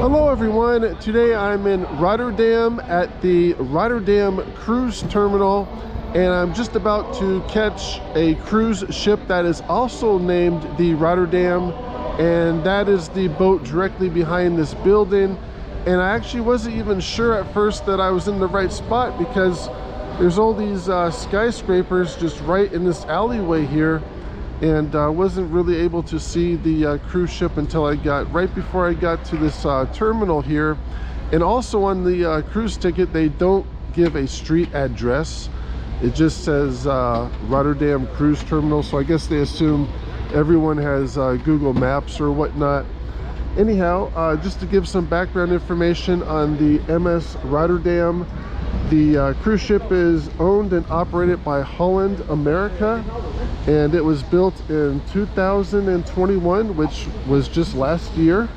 Hello everyone, today I'm in Rotterdam at the Rotterdam cruise terminal, and I'm just about to catch a cruise ship that is also named the Rotterdam, and that is the boat directly behind this building. And I actually wasn't even sure at first that I was in the right spot because there's all these skyscrapers just right in this alleyway here, and I wasn't really able to see the cruise ship until I got right before I got to this terminal here. And also on the cruise ticket, they don't give a street address. It just says Rotterdam Cruise Terminal, so I guess they assume everyone has Google Maps or whatnot. Anyhow, just to give some background information on the MS Rotterdam, the cruise ship is owned and operated by Holland America, and it was built in 2021, which was just last year.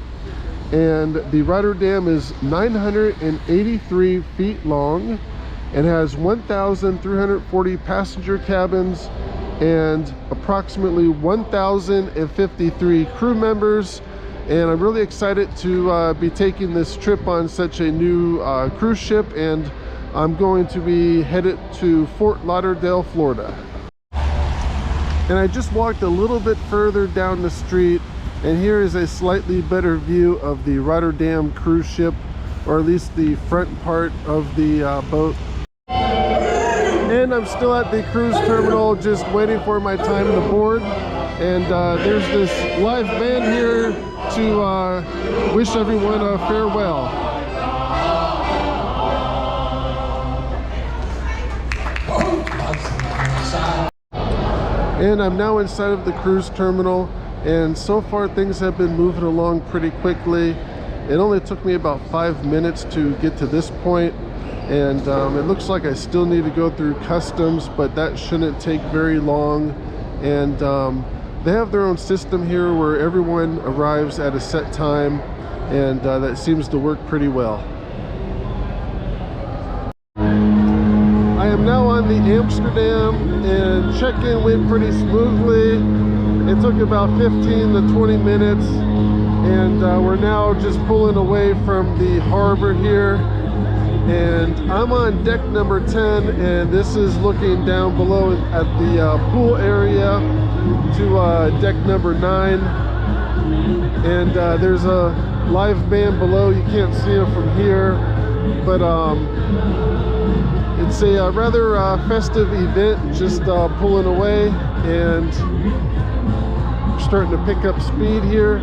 And the Rotterdam is 983 feet long and has 1,340 passenger cabins and approximately 1,053 crew members. And I'm really excited to be taking this trip on such a new cruise ship, and I'm going to be headed to Fort Lauderdale, Florida. And I just walked a little bit further down the street, and here is a slightly better view of the Rotterdam cruise ship, or at least the front part of the boat. And I'm still at the cruise terminal just waiting for my time to board. And there's this live band here to wish everyone a farewell. And I'm now inside of the cruise terminal, and so far things have been moving along pretty quickly. It only took me about 5 minutes to get to this point, and it looks like I still need to go through customs, but that shouldn't take very long. And they have their own system here where everyone arrives at a set time, and that seems to work pretty well. I am now on the Amsterdam, and check-in went pretty smoothly. It took about 15 to 20 minutes, and we're now just pulling away from the harbor here. And I'm on deck number 10, and this is looking down below at the pool area to deck number 9. And there's a live band below. You can't see it from here, but it's a rather festive event, just pulling away, and starting to pick up speed here.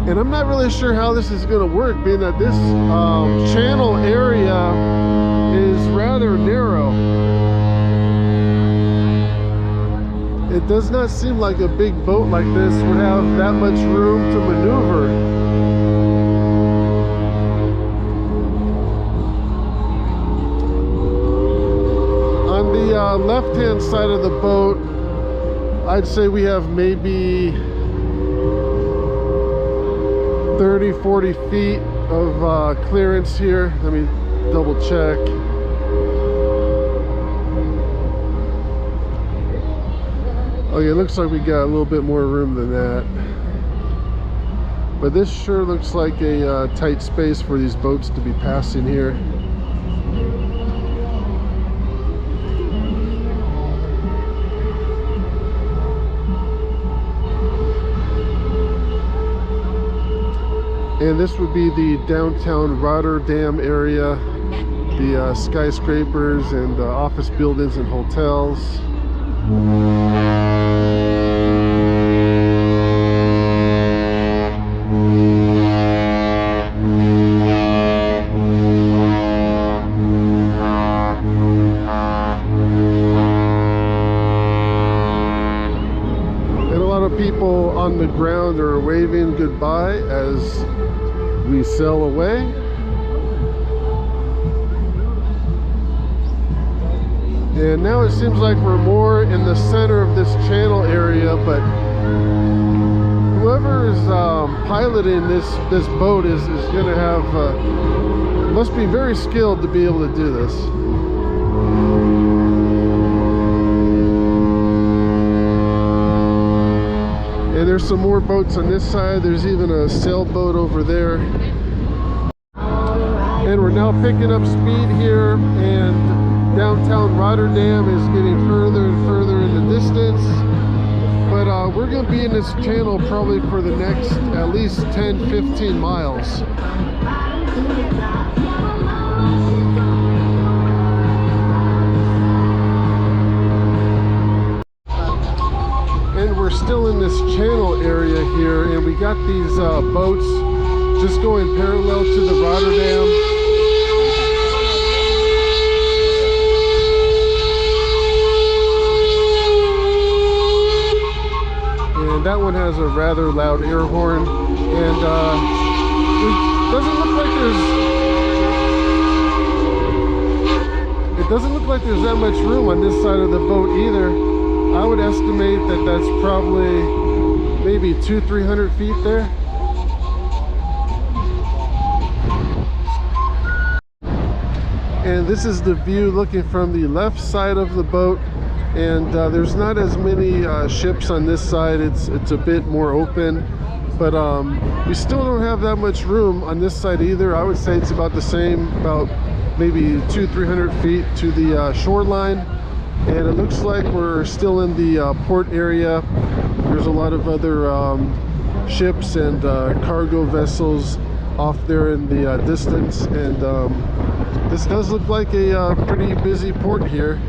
And I'm not really sure how this is going to work, being that this channel area is rather narrow. It does not seem like a big boat like this would have that much room to maneuver. On the left-hand side of the boat, I'd say we have maybe 30-40 feet of clearance here. Let me double check. Okay, it looks like we got a little bit more room than that, but this sure looks like a tight space for these boats to be passing here. And this would be the downtown Rotterdam area, the skyscrapers and office buildings and hotels. And a lot of people on the ground are waving goodbye as we sail away. And now it seems like we're more in the center of this channel area, but whoever is piloting this boat is gonna have must be very skilled to be able to do this. And there's some more boats on this side. There's even a sailboat over there. And we're now picking up speed here, and downtown Rotterdam is getting further and further in the distance. But we're going to be in this channel probably for the next at least 10-15 miles. And we're still in this channel area here, and we got these boats just going parallel to the Rotterdam. And that one has a rather loud air horn, and it doesn't look like there's that much room on this side of the boat either. I would estimate that that's probably maybe 200-300 feet there. And this is the view looking from the left side of the boat. And there's not as many ships on this side. It's a bit more open, but we still don't have that much room on this side either. I would say it's about the same, about maybe 200-300 feet to the shoreline. And it looks like we're still in the port area. There's a lot of other ships and cargo vessels off there in the distance, and this does look like a pretty busy port here.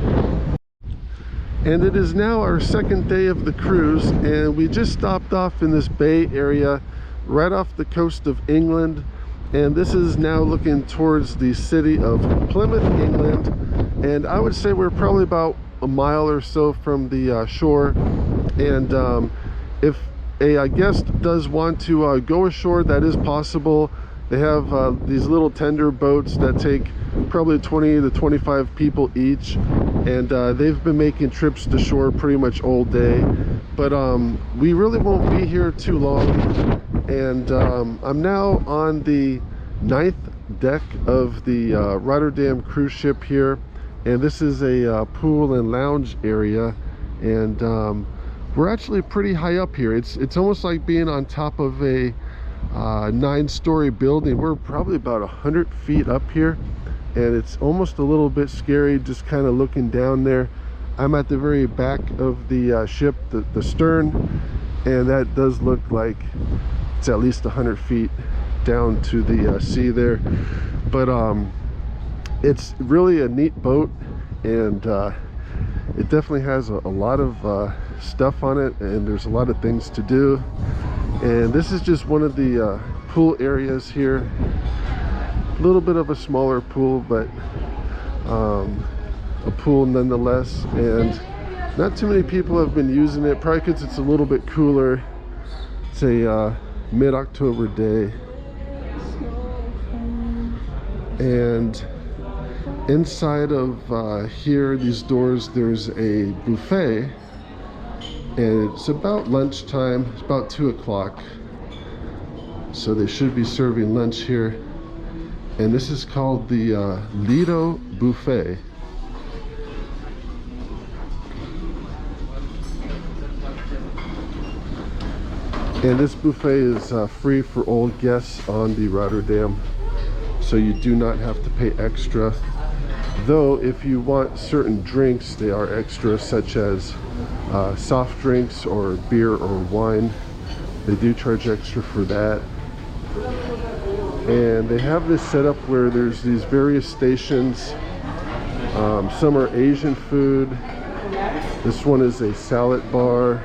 And it is now our second day of the cruise, and we just stopped off in this bay area right off the coast of England, and this is now looking towards the city of Plymouth, England. And I would say we're probably about a mile or so from the shore. And if a guest does want to go ashore, that is possible. They have these little tender boats that take probably 20 to 25 people each, and they've been making trips to shore pretty much all day. But we really won't be here too long. And I'm now on the 9th deck of the Rotterdam cruise ship here, and this is a pool and lounge area. And we're actually pretty high up here. It's almost like being on top of a 9-story building. We're probably about 100 feet up here, and it's almost a little bit scary just kind of looking down there. I'm at the very back of the ship, the stern, and that does look like it's at least 100 feet down to the sea there. But it's really a neat boat, and it definitely has a lot of stuff on it, and there's a lot of things to do. And this is just one of the pool areas here. A little bit of a smaller pool, but a pool nonetheless. And not too many people have been using it, probably because it's a little bit cooler. It's a mid-October day. And inside of here, these doors, there's a buffet. And it's about lunchtime. It's about 2 o'clock, so they should be serving lunch here. And this is called the Lido Buffet. And this buffet is free for all guests on the Rotterdam, so you do not have to pay extra. Though if you want certain drinks, they are extra, such as soft drinks or beer or wine. They do charge extra for that. And they have this set up where there's these various stations. Some are Asian food. This one is a salad bar,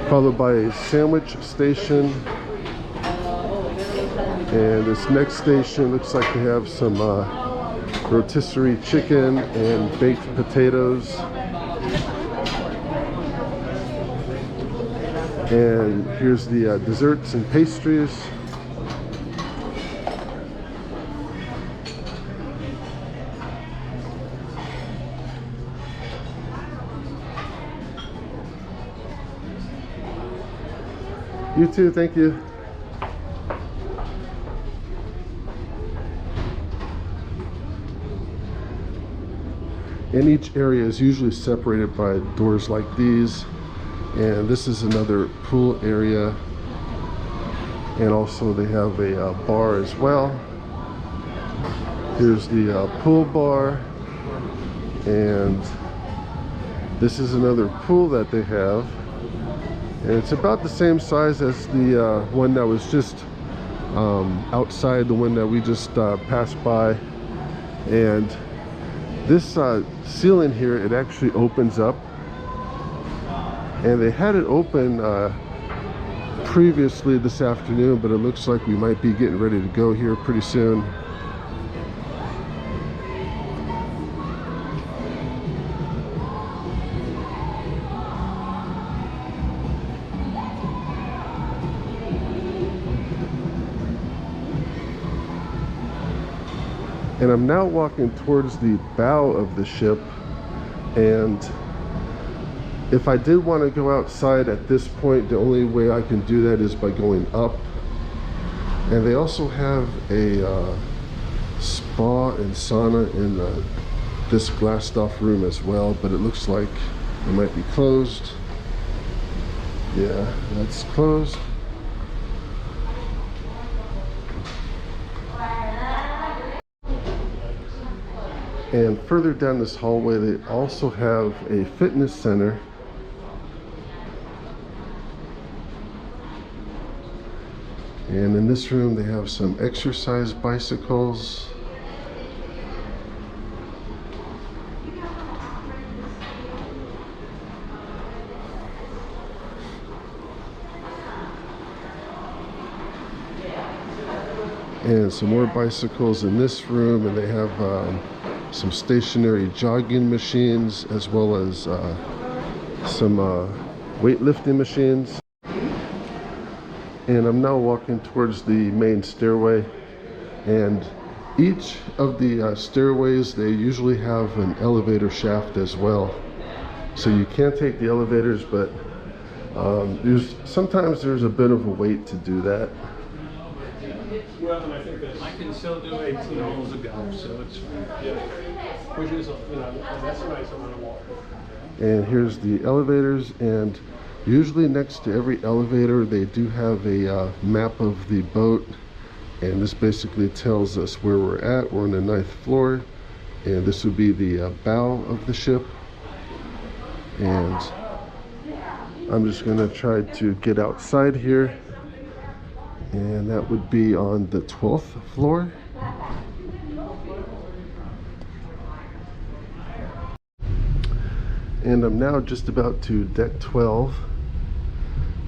followed by a sandwich station. And this next station looks like they have some rotisserie chicken and baked potatoes. And here's the desserts and pastries. You too, thank you. And each area is usually separated by doors like these. And this is another pool area. And also they have a bar as well. Here's the pool bar. And this is another pool that they have. And it's about the same size as the one that was just outside, the one that we just passed by. And this ceiling here, it actually opens up, and they had it open previously this afternoon, but it looks like we might be getting ready to go here pretty soon. And I'm now walking towards the bow of the ship, and if I did want to go outside at this point, the only way I can do that is by going up. And they also have a spa and sauna in this glassed off room as well, but it looks like it might be closed. Yeah, that's closed. And further down this hallway, they also have a fitness center. And in this room, they have some exercise bicycles. And some more bicycles in this room, and they have some stationary jogging machines, as well as some weightlifting machines. And I'm now walking towards the main stairway, and each of the stairways, they usually have an elevator shaft as well. So you can take the elevators, but sometimes there's a bit of a wait to do that. Well, and I think that I can still do 18 holes of golf, so it's fine. Yeah. Which is, that's a nice amount of water. And here's the elevators, and usually next to every elevator they do have a map of the boat, and this basically tells us where we're at. We're on the 9th floor, and this would be the bow of the ship. And I'm just going to try to get outside here, and that would be on the 12th floor. And I'm now just about to deck 12,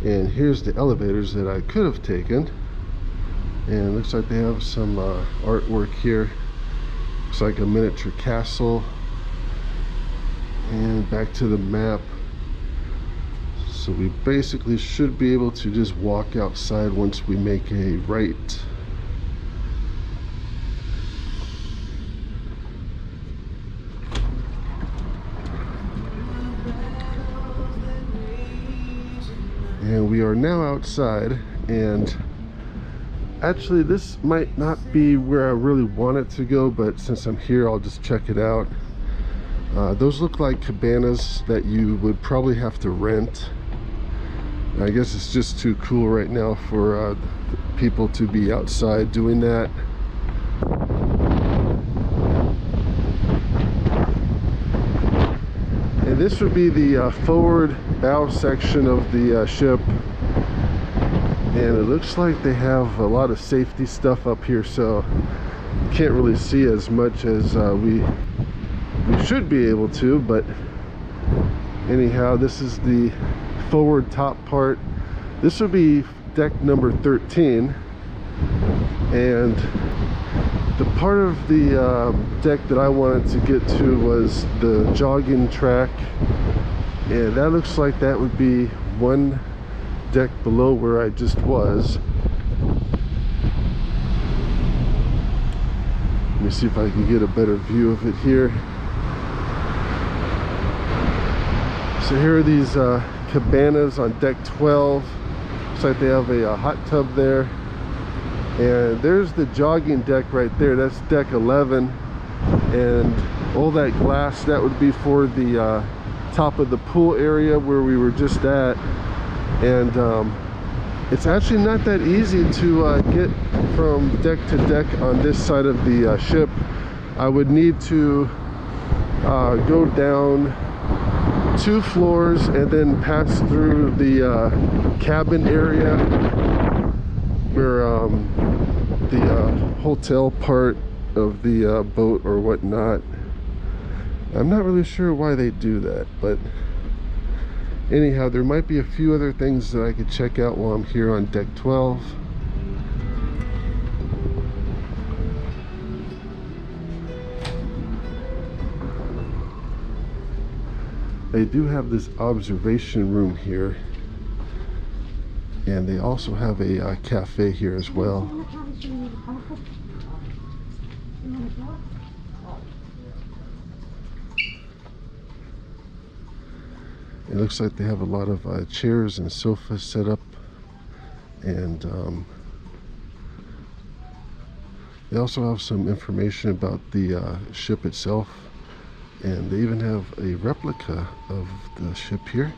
and here's the elevators that I could have taken. And it looks like they have some artwork here. Looks like a miniature castle. And back to the map. So we basically should be able to just walk outside once we make a right. And we are now outside, and actually this might not be where I really want it to go, but since I'm here, I'll just check it out. Those look like cabanas that you would probably have to rent. I guess it's just too cool right now for people to be outside doing that. And this would be the forward bow section of the ship. And it looks like they have a lot of safety stuff up here, so you can't really see as much as we should be able to. But anyhow, this is the forward top part. This would be deck number 13, and the part of the deck that I wanted to get to was the jogging track, and that looks like that would be one deck below where I just was. Let me see if I can get a better view of it here. So here are these cabanas on deck 12, Looks like they have a hot tub there. And there's the jogging deck right there. That's deck 11. And all that glass, that would be for the top of the pool area where we were just at. And it's actually not that easy to get from deck to deck on this side of the ship. I would need to go down 2 floors and then pass through the cabin area where the hotel part of the boat or whatnot. I'm not really sure why they do that, but anyhow, there might be a few other things that I could check out while I'm here on deck 12. They do have this observation room here, and they also have a cafe here as well. It looks like they have a lot of chairs and sofas set up, and they also have some information about the ship itself, and they even have a replica of the ship here.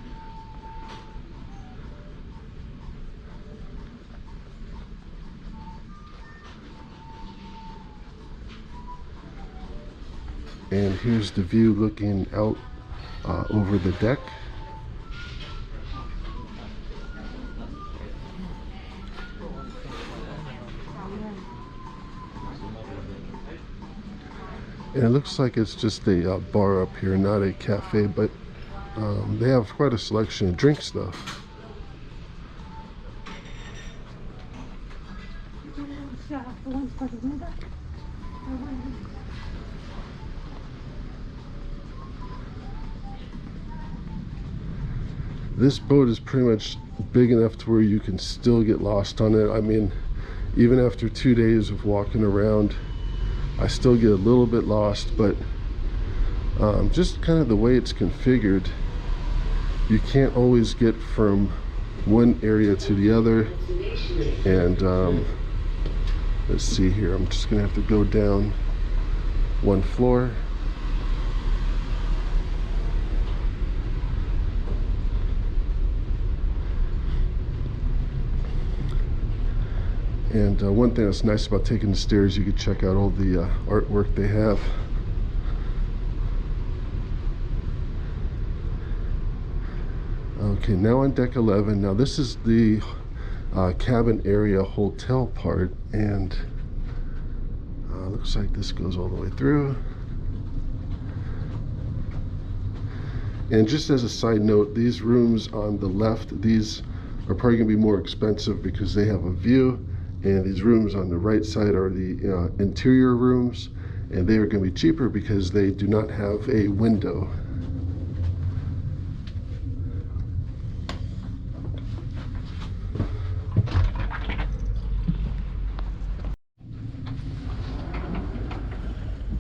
And here's the view looking out over the deck. And it looks like it's just a bar up here, not a cafe, but they have quite a selection of drinks though. This boat is pretty much big enough to where you can still get lost on it. I mean, even after 2 days of walking around, I still get a little bit lost, but just kind of the way it's configured, you can't always get from one area to the other. And let's see here, I'm just gonna have to go down 1 floor. And one thing that's nice about taking the stairs, you can check out all the artwork they have. Okay, now on deck 11. Now this is the cabin area hotel part, and looks like this goes all the way through. And just as a side note, these rooms on the left, these are probably gonna be more expensive because they have a view. And these rooms on the right side are the interior rooms, and they are going to be cheaper because they do not have a window.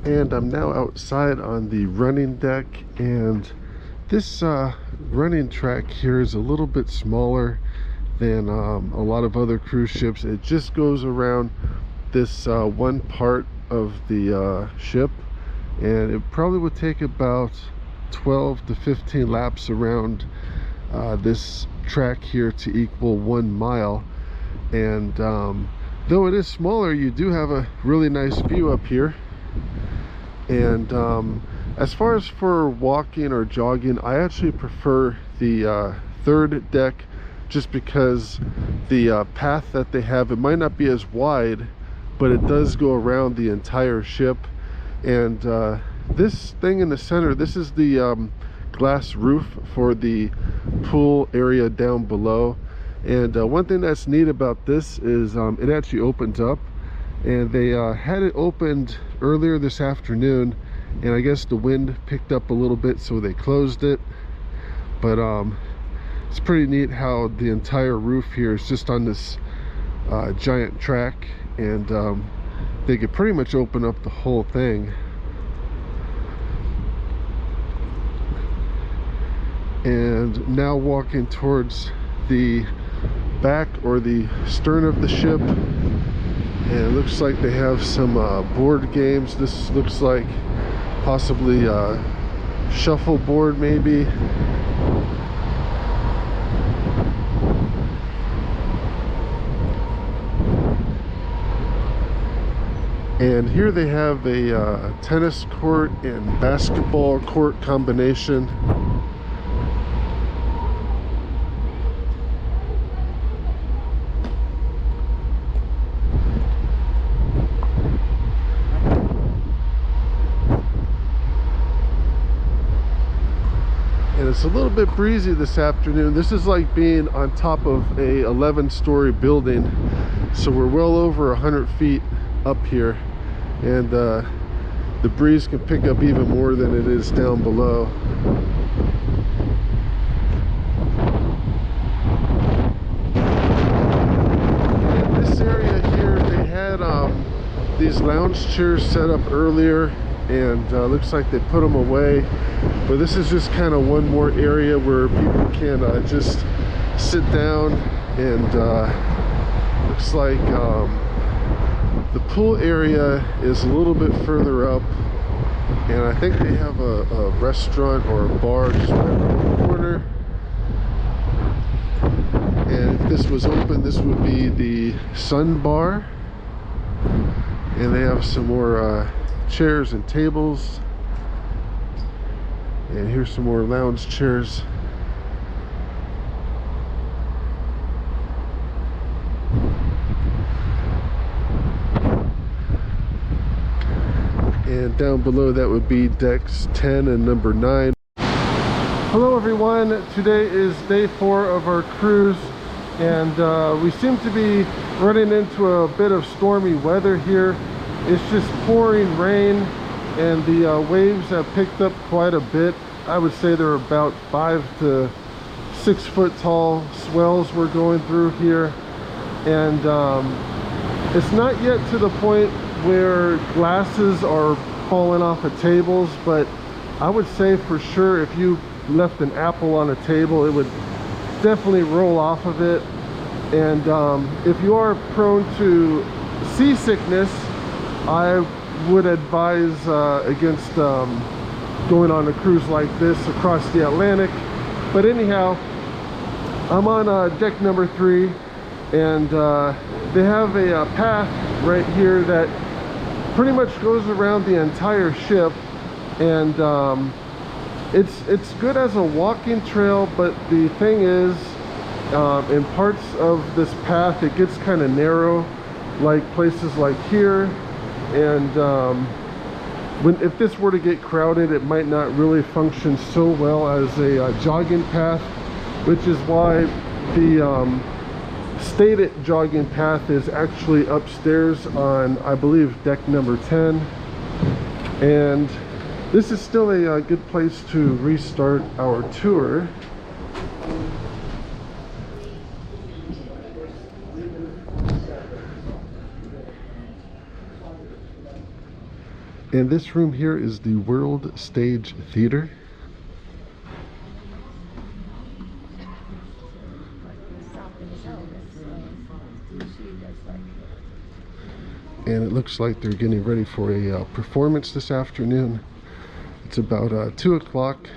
And I'm now outside on the running deck, and this running track here is a little bit smaller than a lot of other cruise ships. It just goes around this one part of the ship, and it probably would take about 12 to 15 laps around this track here to equal 1 mile. And though it is smaller, you do have a really nice view up here. And as far as for walking or jogging, I actually prefer the third deck, just because the path that they have, it might not be as wide, but it does go around the entire ship. And this thing in the center, this is the glass roof for the pool area down below. And one thing that's neat about this is it actually opens up, and they had it opened earlier this afternoon, and I guess the wind picked up a little bit, so they closed it. But it's pretty neat how the entire roof here is just on this giant track, and they could pretty much open up the whole thing. And now walking towards the back or the stern of the ship. And it looks like they have some board games. This looks like possibly shuffleboard maybe. And here they have a tennis court and basketball court combination. And it's a little bit breezy this afternoon. This is like being on top of a 11-story building. So we're well over 100 feet up here. And the breeze can pick up even more than it is down below. In this area here, they had these lounge chairs set up earlier, and looks like they put them away. But this is just kind of one more area where people can just sit down, and looks like the pool area is a little bit further up, and I think they have a restaurant or a bar just right around the corner. And if this was open, this would be the Sun Bar, and they have some more chairs and tables. And here's some more lounge chairs. And down below that would be decks 10 and number 9. Hello everyone, today is day 4 of our cruise, and we seem to be running into a bit of stormy weather here. It's just pouring rain, and the waves have picked up quite a bit. I would say they're about 5 to 6 foot tall swells we're going through here, and it's not yet to the point where glasses are falling off of tables, but I would say for sure if you left an apple on a table, it would definitely roll off of it. And if you are prone to seasickness, I would advise against going on a cruise like this across the Atlantic. But anyhow, I'm on deck number 3, and they have a path right here that pretty much goes around the entire ship, and it's good as a walking trail. But the thing is, in parts of this path it gets kind of narrow, like places like here, and if this were to get crowded, it might not really function so well as a jogging path, which is why the stated jogging path is actually upstairs on, I believe, deck number 10. And this is still a good place to restart our tour. And this room here is the World Stage Theater. And it looks like they're getting ready for a performance this afternoon. It's about 2 o'clock.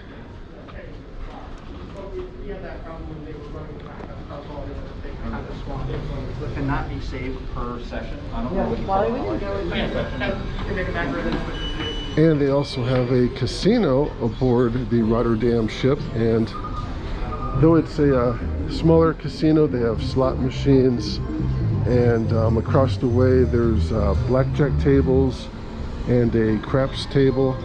Cannot be saved per session. I don't know what you call it. And they also have a casino aboard the Rotterdam ship, and though it's a smaller casino, they have slot machines, and across the way there's blackjack tables and a craps table.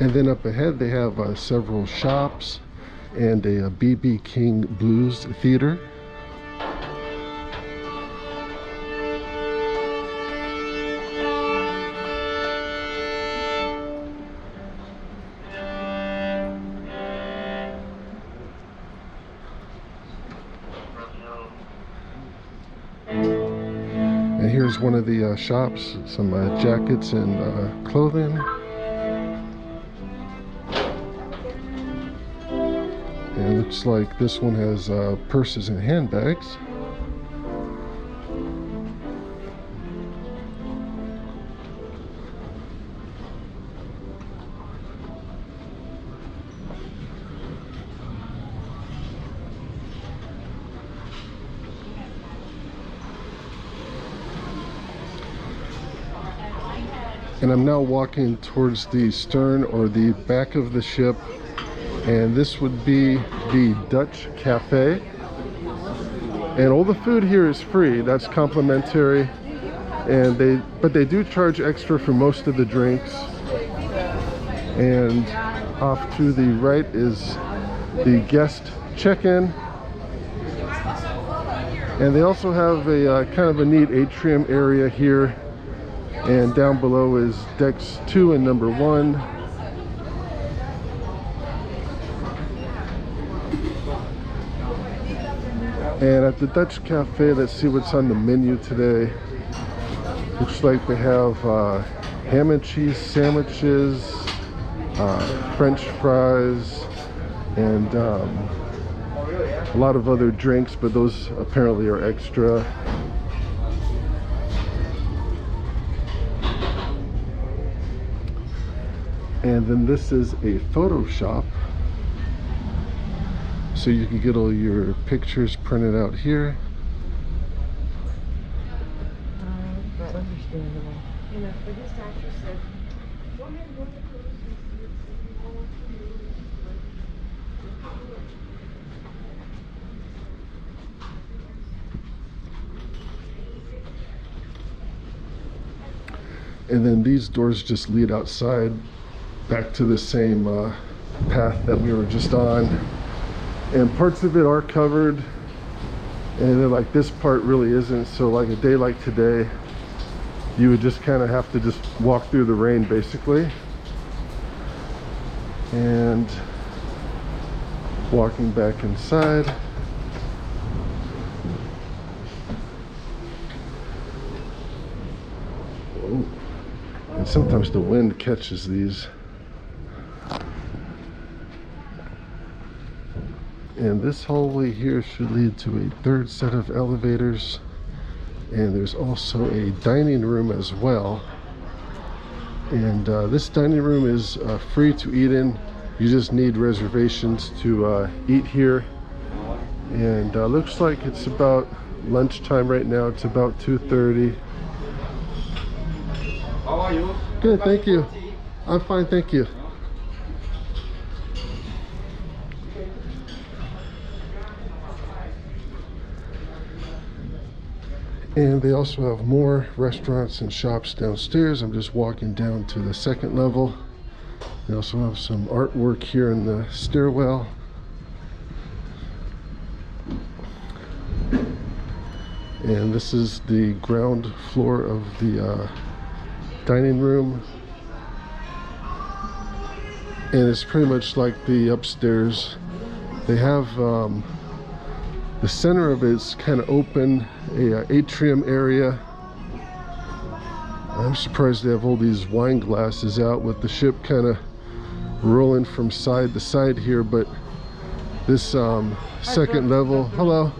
And then up ahead they have several shops and a B.B. King Blues Theater. And here's one of the shops, some jackets and clothing. And it looks like this one has purses and handbags. And I'm now walking towards the stern or the back of the ship, and this would be the Dutch Cafe. And all the food here is free, that's complimentary, and but they do charge extra for most of the drinks. And off to the right is the guest check-in, and they also have a kind of a neat atrium area here. And down below is decks 2 and number 1. And at the Dutch Cafe, let's see what's on the menu today. Looks like they have ham and cheese sandwiches, French fries, and a lot of other drinks, but those apparently are extra. And then this is a photo shop, so you can get all your pictures printed out here. That's understandable. You know, for this actress said, go ahead and go to the cruise and see if And then these doors just lead outside back to the same path that we were just on, and parts of it are covered, and then like this part really isn't. So like a day like today, you would just kind of have to just walk through the rain basically. And walking back inside, whoa. And sometimes the wind catches these. And this hallway here should lead to a third set of elevators, and there's also a dining room as well. And this dining room is free to eat in. You just need reservations to eat here. And looks like it's about lunchtime right now. It's about 2:30. How are you? Good, thank you. I'm fine, thank you. And they also have more restaurants and shops downstairs. I'm just walking down to the second level. They also have some artwork here in the stairwell. And this is the ground floor of the dining room. And it's pretty much like the upstairs. They have the center of it's kind of open, a atrium area. I'm surprised they have all these wine glasses out with the ship kind of rolling from side to side here. But this second level, hello.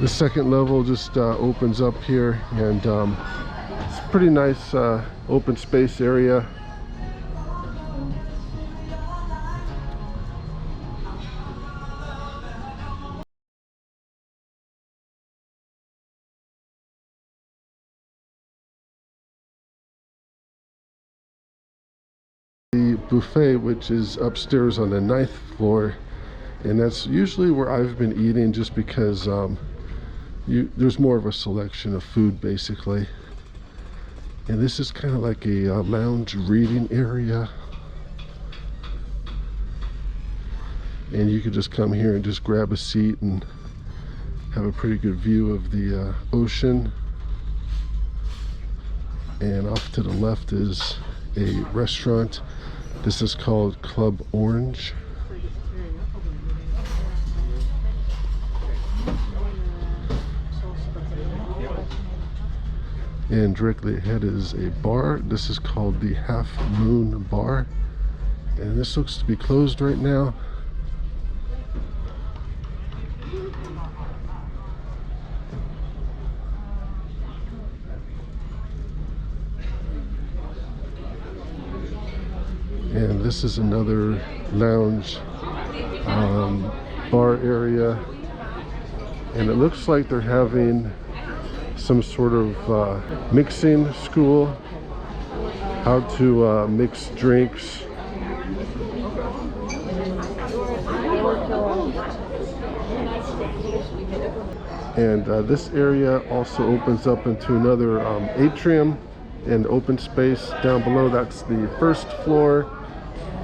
The second level just opens up here, and it's a pretty nice open space area. The buffet, which is upstairs on the 9th floor, and that's usually where I've been eating, just because there's more of a selection of food basically. And this is kind of like a lounge reading area, and you could just come here and just grab a seat and have a pretty good view of the ocean. And off to the left is a restaurant. This is called Club Orange. And directly ahead is a bar. This is called the Half Moon Bar. And this looks to be closed right now. And this is another lounge bar area. And it looks like they're having some sort of mixing school, how to mix drinks. And this area also opens up into another atrium and open space. Down below, that's the first floor,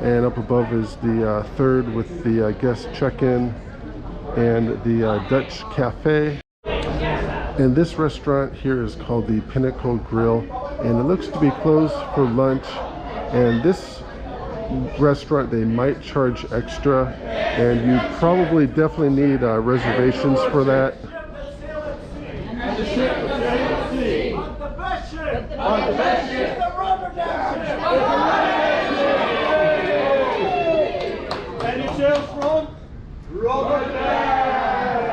and up above is the third with the guest check-in and the Dutch cafe. And this restaurant here is called the Pinnacle Grill, and it looks to be closed for lunch. And this restaurant, they might charge extra, and you probably definitely need reservations for that.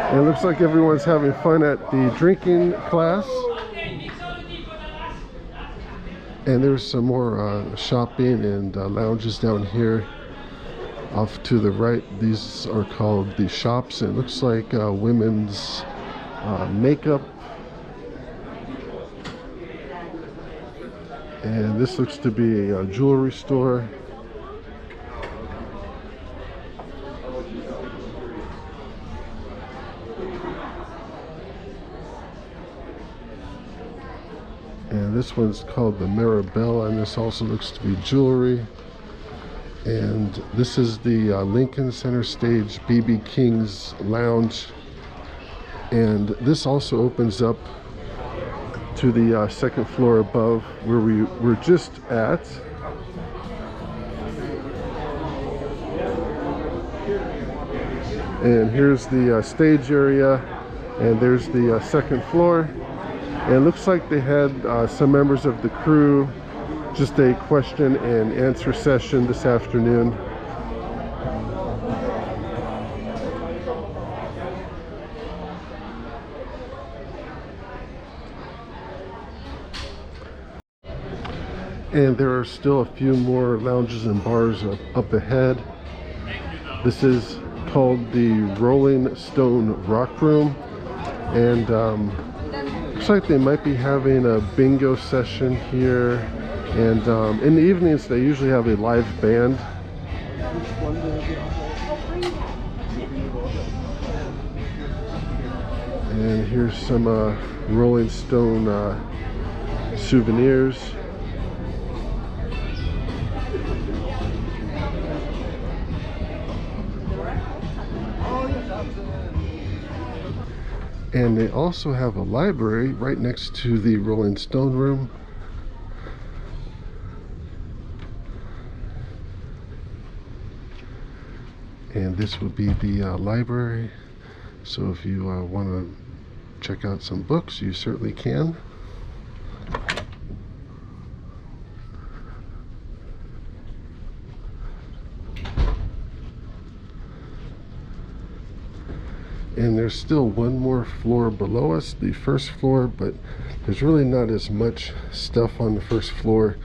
It looks like everyone's having fun at the drinking class. And there's some more shopping and lounges down here. Off to the right, these are called the shops. It looks like women's makeup. And this looks to be a jewelry store. And this one's called the Marabella, and this also looks to be jewelry. And this is the Lincoln Center Stage BB King's Lounge. And this also opens up to the second floor above where we were just at. And here's the stage area, and there's the second floor. And it looks like they had some members of the crew, just a question and answer session this afternoon. And there are still a few more lounges and bars up ahead. This is called the Rolling Stone Rock Room, and looks like they might be having a bingo session here. And in the evenings, they usually have a live band. And here's some Rolling Stone souvenirs. And they also have a library right next to the Rolling Stone room. And this would be the library. So if you want to check out some books, you certainly can. And there's still one more floor below us, the first floor, but there's really not as much stuff on the first floor.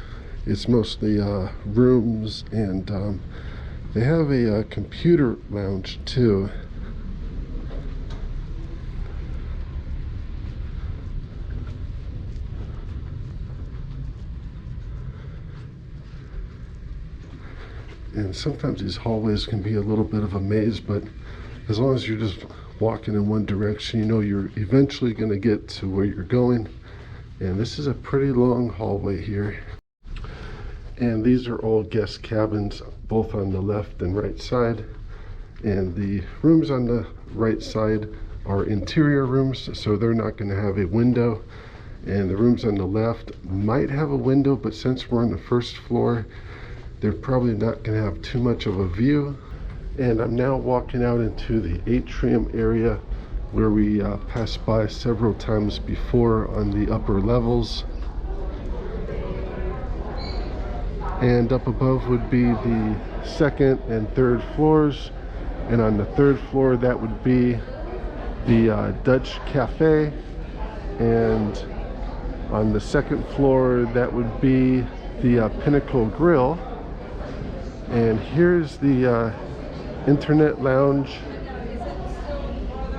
It's mostly rooms, and they have a computer lounge too. And sometimes these hallways can be a little bit of a maze, but as long as you're just walking in one direction, you know you're eventually going to get to where you're going. And this is a pretty long hallway here. And these are all guest cabins, both on the left and right side. And the rooms on the right side are interior rooms, so they're not going to have a window. And the rooms on the left might have a window, but since we're on the first floor, they're probably not going to have too much of a view. And I'm now walking out into the atrium area where we passed by several times before on the upper levels. and up above would be the second and third floors, and on the third floor that would be the Dutch Cafe, and on the second floor that would be the Pinnacle Grill. And here's the internet lounge,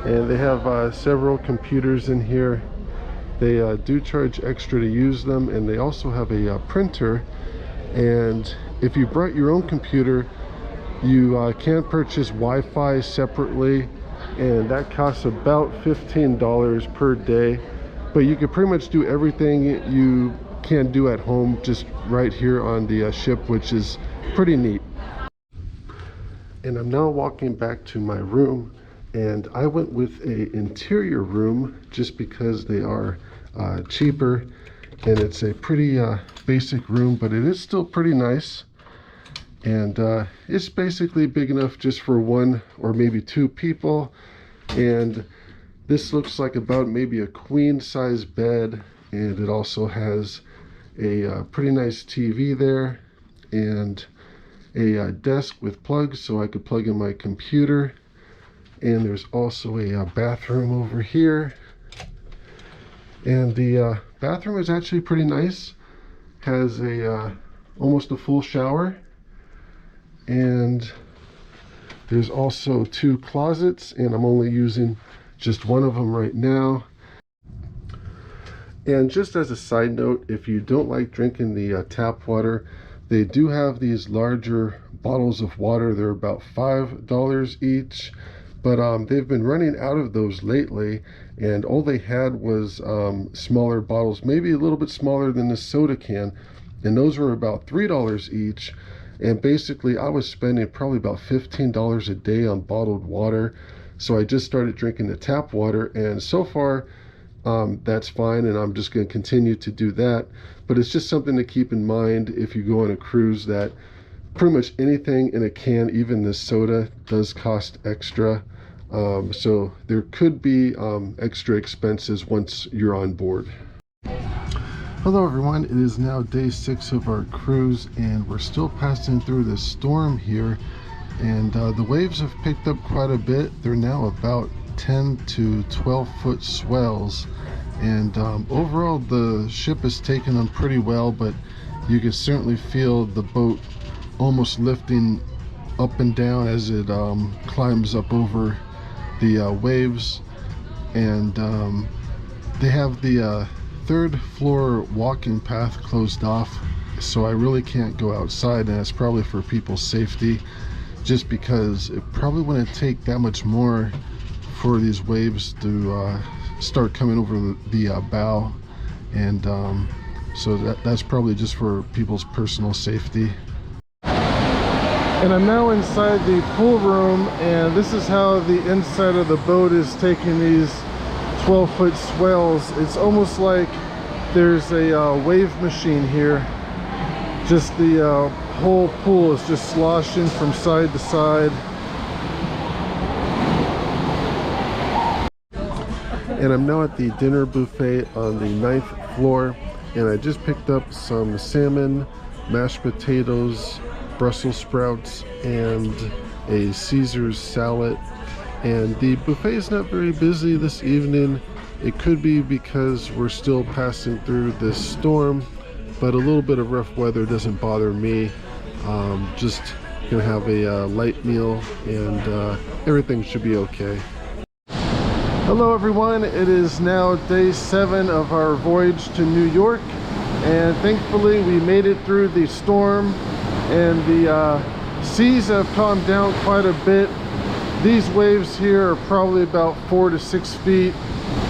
and they have several computers in here. They do charge extra to use them, and they also have a printer. And if you brought your own computer, you can purchase Wi-Fi separately, and that costs about $15 per day. But you can pretty much do everything you can do at home just right here on the ship, which is pretty neat. And I'm now walking back to my room, and I went with a interior room just because they are cheaper, and it's a pretty basic room, but it is still pretty nice. And it's basically big enough just for one or maybe two people. And this looks like about maybe a queen size bed, and it also has a pretty nice TV there, and a desk with plugs so I could plug in my computer. And there's also a bathroom over here, and the bathroom is actually pretty nice. Has a almost a full shower, and there's also two closets, and I'm only using just one of them right now. And just as a side note, if you don't like drinking the tap water, they do have these larger bottles of water. They're about $5 each, but they've been running out of those lately, and all they had was smaller bottles, maybe a little bit smaller than the soda can, and those were about $3 each. And basically I was spending probably about $15 a day on bottled water, so I just started drinking the tap water, and so far that's fine, and I'm just going to continue to do that. But it's just something to keep in mind if you go on a cruise, that pretty much anything in a can, even the soda, does cost extra. So there could be extra expenses once you're on board. Hello everyone, it is now day 6 of our cruise, and we're still passing through the storm here, and the waves have picked up quite a bit. They're now about 10 to 12 foot swells, and overall the ship is taking them pretty well, but you can certainly feel the boat almost lifting up and down as it climbs up over the waves. And they have the third floor walking path closed off, so I really can't go outside, and it's probably for people's safety, just because it probably wouldn't take that much more for these waves to start coming over the bow, and so that's probably just for people's personal safety. And I'm now inside the pool room, and this is how the inside of the boat is taking these 12-foot swells. It's almost like there's a wave machine here. Just the whole pool is just sloshing from side to side. And I'm now at the dinner buffet on the 9th floor, and I just picked up some salmon, mashed potatoes, Brussels sprouts, and a Caesar's salad. And the buffet is not very busy this evening. It could be because we're still passing through this storm, but a little bit of rough weather doesn't bother me. Just gonna have a light meal, and everything should be okay. Hello everyone, it is now day 7 of our voyage to New York, and thankfully we made it through the storm, and the seas have calmed down quite a bit. These waves here are probably about 4 to 6 feet,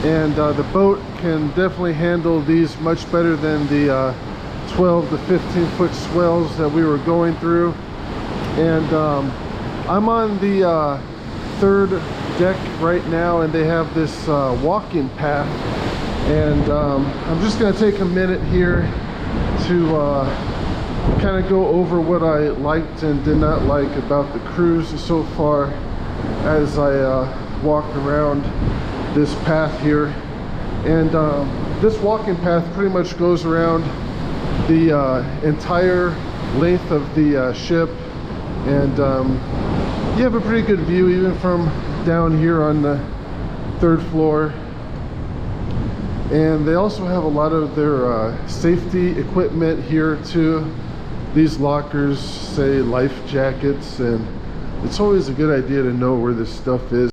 and the boat can definitely handle these much better than the 12 to 15 foot swells that we were going through. And I'm on the third deck right now, and they have this walking path, and I'm just going to take a minute here to kind of go over what I liked and did not like about the cruise so far as I walk around this path here. And this walking path pretty much goes around the entire length of the ship, and you have a pretty good view even from down here on the 3rd floor. And they also have a lot of their safety equipment here too. These lockers say life jackets, and it's always a good idea to know where this stuff is.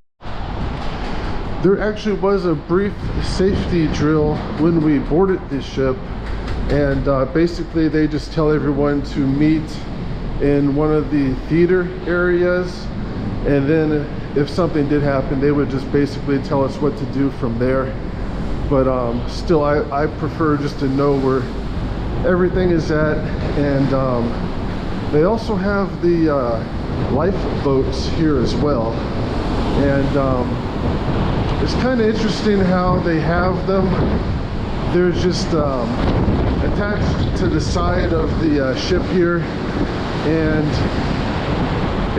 There actually was a brief safety drill when we boarded this ship, and basically they just tell everyone to meet in one of the theater areas, and then if something did happen, they would just basically tell us what to do from there. But still, I prefer just to know where everything is at. And they also have the lifeboats here as well, and it's kind of interesting how they have them. They're just attached to the side of the ship here, and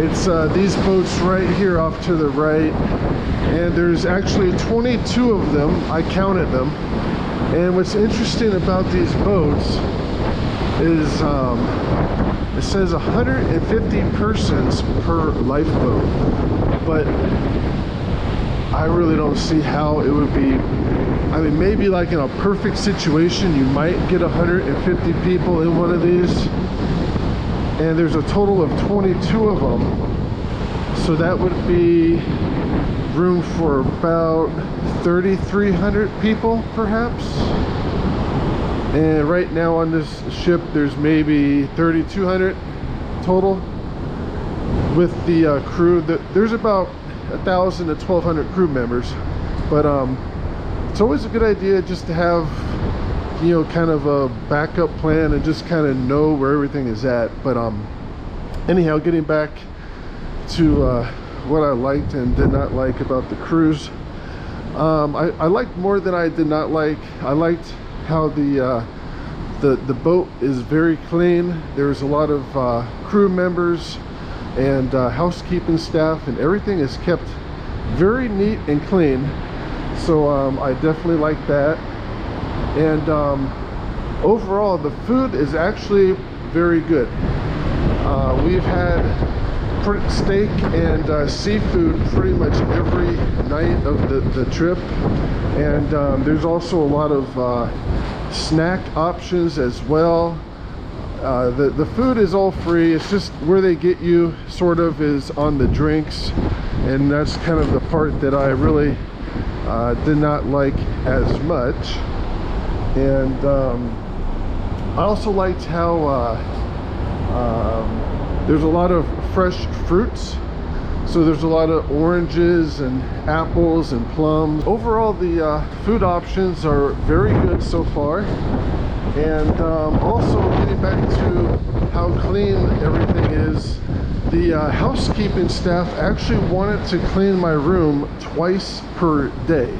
it's these boats right here off to the right, and there's actually 22 of them. I counted them. And what's interesting about these boats is it says 150 persons per lifeboat, but I really don't see how it would be. I mean, maybe like in a perfect situation you might get 150 people in one of these, and there's a total of 22 of them, so that would be room for about 3,300 people perhaps. And right now on this ship there's maybe 3,200 total with the crew. There's about 1,000 to 1,200 crew members, but it's always a good idea just to have, you know, kind of a backup plan and just kind of know where everything is at. But anyhow, getting back to what I liked and did not like about the cruise. I liked more than I did not like. I liked how the boat is very clean. There's a lot of crew members and housekeeping staff, and everything is kept very neat and clean. So I definitely like that. And overall, the food is actually very good. We've had steak and seafood pretty much every night of the trip, and there's also a lot of snack options as well. The food is all free. It's just where they get you sort of is on the drinks, and that's kind of the part that I really did not like as much. And I also liked how there's a lot of fresh fruits. So there's a lot of oranges and apples and plums. Overall, the food options are very good so far. And also getting back to how clean everything is, the housekeeping staff actually wanted to clean my room twice per day.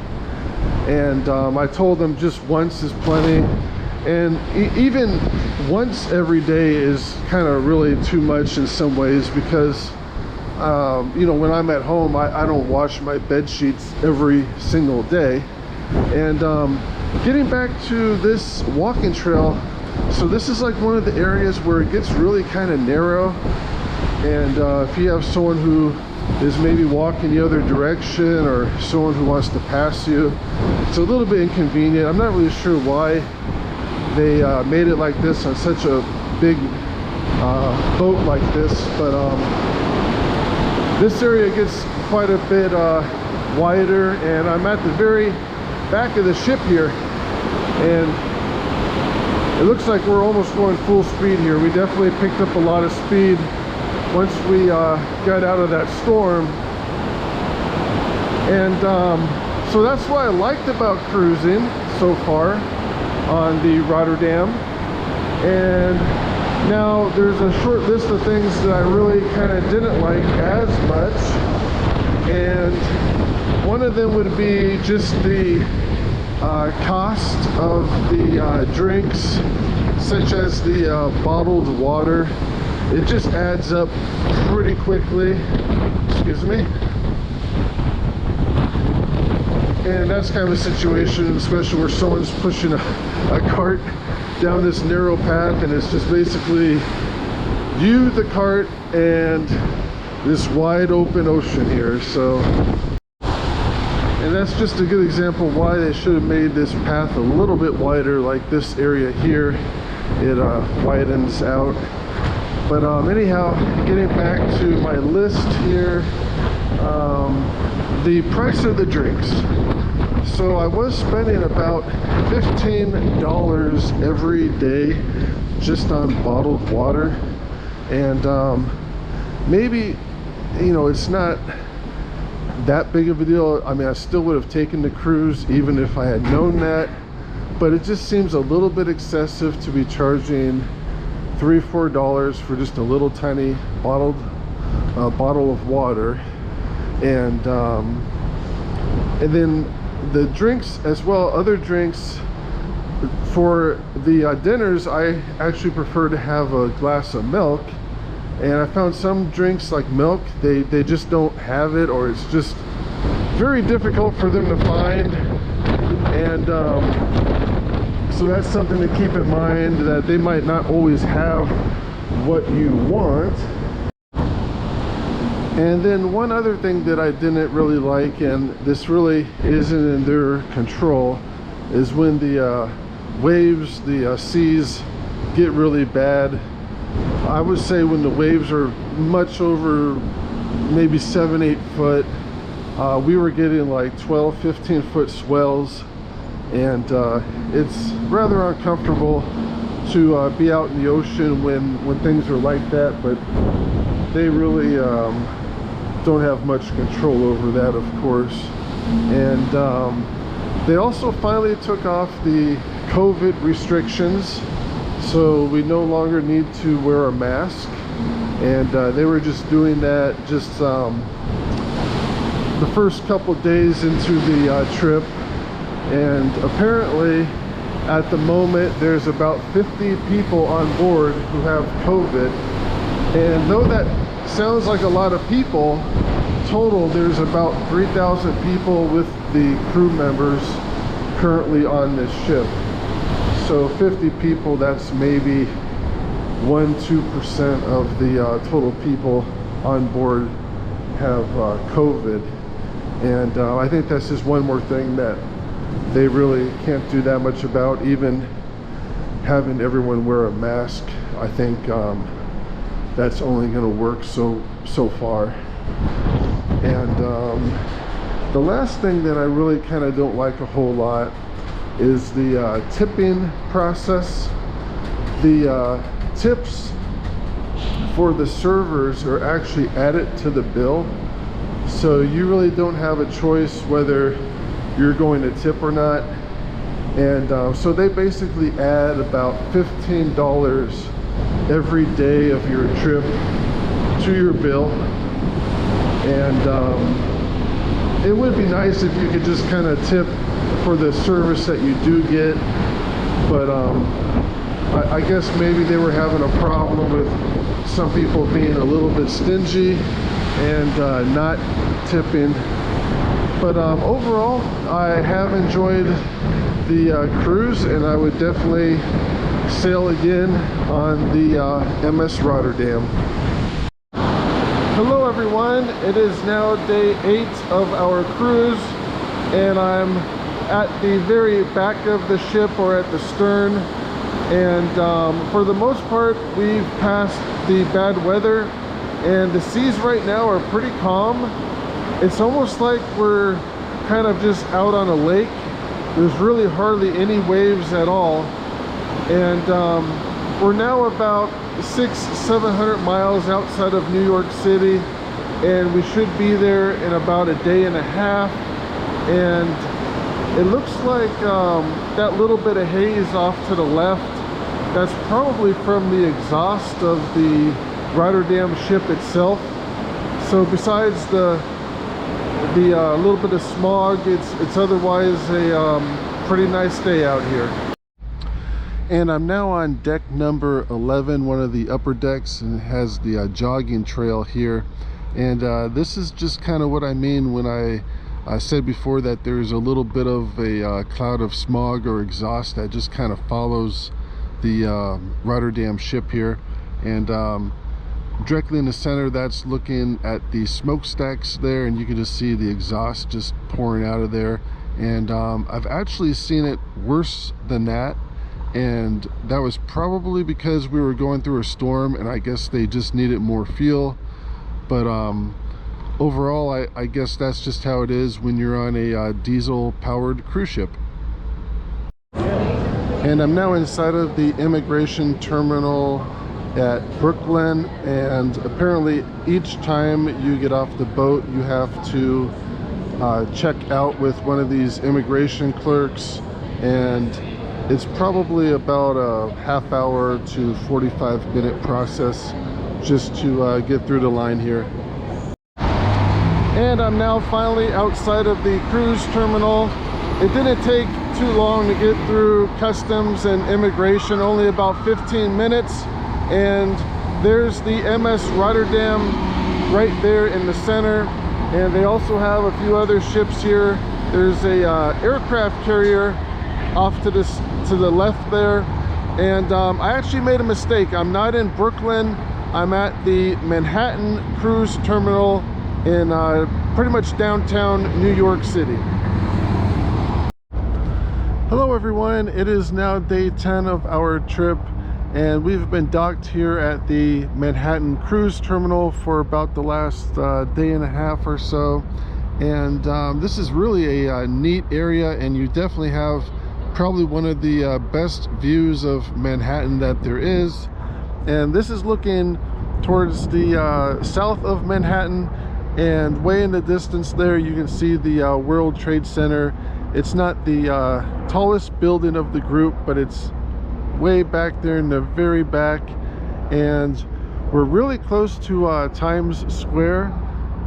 And I told them just once is plenty. And even once every day is kind of really too much in some ways, because you know, when I'm at home, I don't wash my bed sheets every single day. And getting back to this walking trail, so this is like one of the areas where it gets really kind of narrow, and if you have someone who is maybe walking the other direction, or someone who wants to pass you, it's a little bit inconvenient. I'm not really sure why they made it like this on such a big boat like this, but this area gets quite a bit wider, and I'm at the very back of the ship here, and it looks like we're almost going full speed here. We definitely picked up a lot of speed once we got out of that storm. And so that's what I liked about cruising so far on the Rotterdam. And now there's a short list of things that I really kind of didn't like as much, and one of them would be just the cost of the drinks, such as the bottled water. It just adds up pretty quickly. Excuse me. And that's kind of a situation, especially where someone's pushing a cart down this narrow path, and it's just basically view the cart and this wide open ocean here. So, and that's just a good example why they should have made this path a little bit wider. Like this area here, it widens out. But anyhow, getting back to my list here, the price of the drinks. So I was spending about $15 every day just on bottled water, and maybe, you know, it's not that big of a deal. I mean, I still would have taken the cruise even if I had known that, but it just seems a little bit excessive to be charging $3-4 for just a little tiny bottle of water. And then the drinks as well, other drinks. For the dinners, I actually prefer to have a glass of milk, and I found some drinks like milk, they just don't have it, or it's just very difficult for them to find. And so that's something to keep in mind, that they might not always have what you want. And then one other thing that I didn't really like, and this really isn't in their control, is when the waves, the seas get really bad. I would say when the waves are much over maybe 7-8 foot, we were getting like 12-15 foot swells, and it's rather uncomfortable to be out in the ocean when things are like that. But they really don't have much control over that, of course. And they also finally took off the COVID restrictions, so we no longer need to wear a mask. And they were just doing that just the first couple days into the trip. And apparently at the moment there's about 50 people on board who have COVID. And though that sounds like a lot of people, total there's about 3,000 people with the crew members currently on this ship. So 50 people, that's maybe 1-2% of the total people on board have COVID. And I think that's just one more thing that they really can't do that much about. Even having everyone wear a mask, I think that's only going to work so far. And the last thing that I really kind of don't like a whole lot is the tipping process. The tips for the servers are actually added to the bill, so you really don't have a choice whether you're going to tip or not. And so they basically add about $15 every day of your trip to your bill. And it would be nice if you could just kind of tip for the service that you do get, but I guess maybe they were having a problem with some people being a little bit stingy and not tipping. But overall, I have enjoyed the cruise, and I would definitely sail again on the MS Rotterdam. Hello everyone, it is now day 8 of our cruise, and I'm at the very back of the ship, or at the stern. And for the most part, we've passed the bad weather, and the seas right now are pretty calm. It's almost like we're kind of just out on a lake. There's really hardly any waves at all. And we're now about 600-700 miles outside of New York City, and we should be there in about a day and a half. And it looks like that little bit of haze off to the left, that's probably from the exhaust of the Rotterdam ship itself. So besides the little bit of smog, it's otherwise a pretty nice day out here. And I'm now on deck number 11, one of the upper decks, and it has the jogging trail here. And this is just kind of what I mean when I said before that there's a little bit of a cloud of smog or exhaust that just kind of follows the Rotterdam ship here. And directly in the center, that's looking at the smokestacks there, and you can just see the exhaust just pouring out of there. And I've actually seen it worse than that, and that was probably because we were going through a storm, and I guess they just needed more fuel. But overall, I guess that's just how it is when you're on a diesel powered cruise ship. And I'm now inside of the immigration terminal at Brooklyn, and apparently each time you get off the boat you have to check out with one of these immigration clerks, and it's probably about a half-hour to 45-minute process just to get through the line here. And I'm now finally outside of the cruise terminal. It didn't take too long to get through customs and immigration, only about 15 minutes. And there's the MS Rotterdam right there in the center. And they also have a few other ships here. There's a aircraft carrier off to the left there. And I actually made a mistake. I'm not in Brooklyn. I'm at the Manhattan Cruise Terminal in pretty much downtown New York City. Hello everyone, it is now day 10 of our trip, and we've been docked here at the Manhattan Cruise Terminal for about the last day and a half or so. And this is really a neat area, and you definitely have probably one of the best views of Manhattan that there is. And this is looking towards the south of Manhattan, and way in the distance there you can see the World Trade Center. It's not the tallest building of the group, but it's way back there in the very back, and we're really close to Times Square.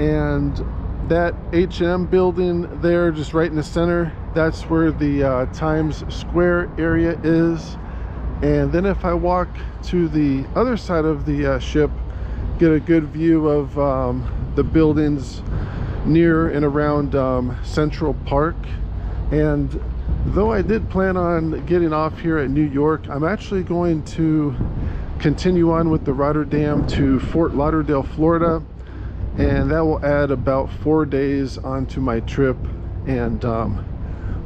And that H&M building there, just right in the center, that's where the Times Square area is. And then if I walk to the other side of the ship, get a good view of the buildings near and around Central Park. And though I did plan on getting off here at New York, I'm actually going to continue on with the Rotterdam to Fort Lauderdale, Florida, and that will add about 4 days onto my trip. And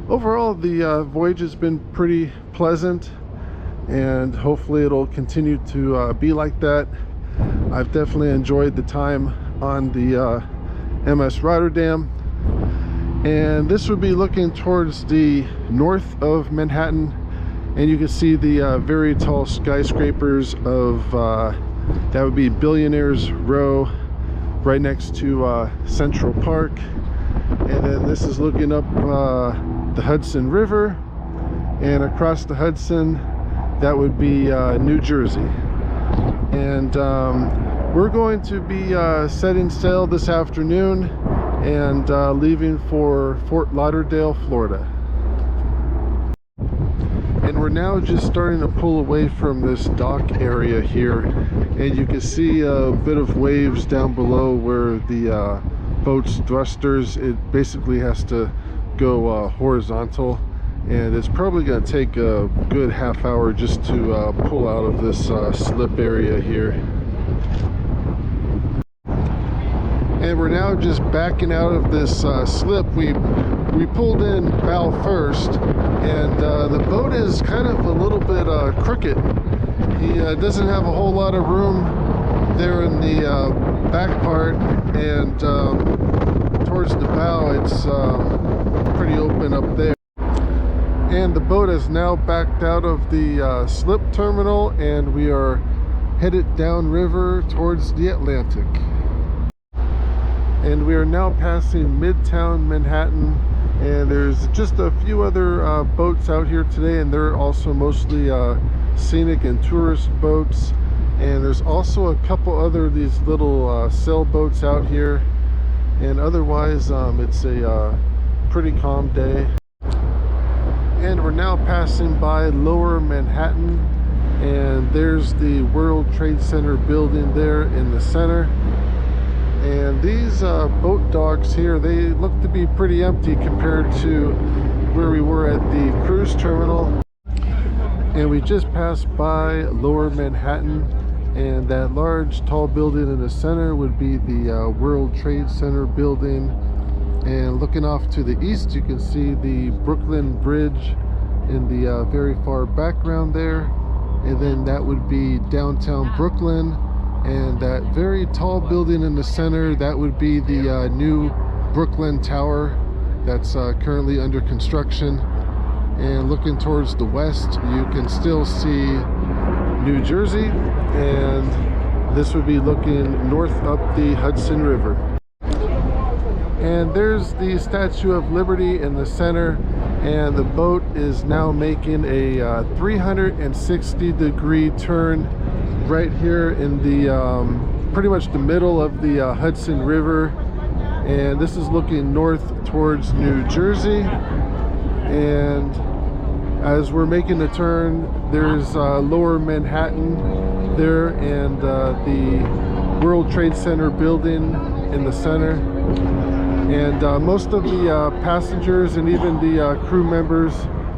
overall, the voyage has been pretty pleasant, and hopefully it'll continue to be like that. I've definitely enjoyed the time on the MS Rotterdam. And this would be looking towards the north of Manhattan, and you can see the very tall skyscrapers of that would be Billionaires Row, right next to Central Park. And then this is looking up the Hudson River, and across the Hudson that would be New Jersey. And we're going to be setting sail this afternoon and leaving for Fort Lauderdale, Florida. And we're now just starting to pull away from this dock area here, and you can see a bit of waves down below where the boat's thrusters, it basically has to go horizontal, and it's probably going to take a good half hour just to pull out of this slip area here. And we're now just backing out of this slip. We pulled in bow first, and the boat is kind of a little bit crooked. He doesn't have a whole lot of room there in the back part, and towards the bow it's pretty open up there. And the boat is now backed out of the slip terminal, and we are headed downriver towards the Atlantic. And we are now passing Midtown Manhattan, and there's just a few other boats out here today, and they're also mostly scenic and tourist boats. And there's also a couple other these little sailboats out here, and otherwise it's a pretty calm day. And we're now passing by Lower Manhattan, and there's the World Trade Center building there in the center. And these boat docks here, they look to be pretty empty compared to where we were at the cruise terminal. And we just passed by Lower Manhattan, And that large tall building in the center would be the World Trade Center building. And looking off to the east, you can see the Brooklyn Bridge in the very far background there. And then that would be downtown Brooklyn. And that very tall building in the center, that would be the new Brooklyn Tower that's currently under construction. And looking towards the west, you can still see New Jersey, and this would be looking north up the Hudson River. And there's the Statue of Liberty in the center, and the boat is now making a 360-degree turn right here in the pretty much the middle of the Hudson River. And this is looking north towards New Jersey. And as we're making the turn, there's lower Manhattan there, and the World Trade Center building in the center. And most of the passengers and even the crew members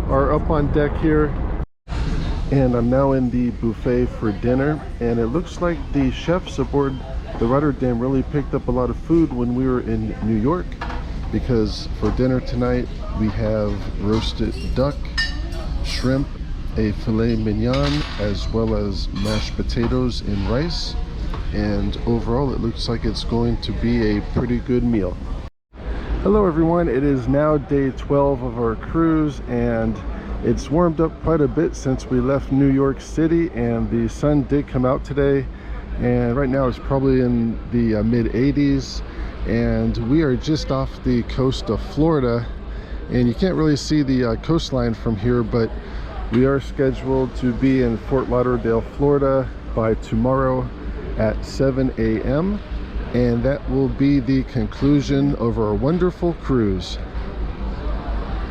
are up on deck here. And I'm now in the buffet for dinner, and it looks like the chefs aboard the Rotterdam really picked up a lot of food when we were in New York, because for dinner tonight we have roasted duck, shrimp, a filet mignon, as well as mashed potatoes and rice. And overall it looks like it's going to be a pretty good meal. Hello everyone, it is now day 12 of our cruise, and it's warmed up quite a bit since we left New York City, and the sun did come out today, and right now it's probably in the mid 80s, and we are just off the coast of Florida. And you can't really see the coastline from here, but we are scheduled to be in Fort Lauderdale, Florida by tomorrow at 7 a.m. and that will be the conclusion of our wonderful cruise.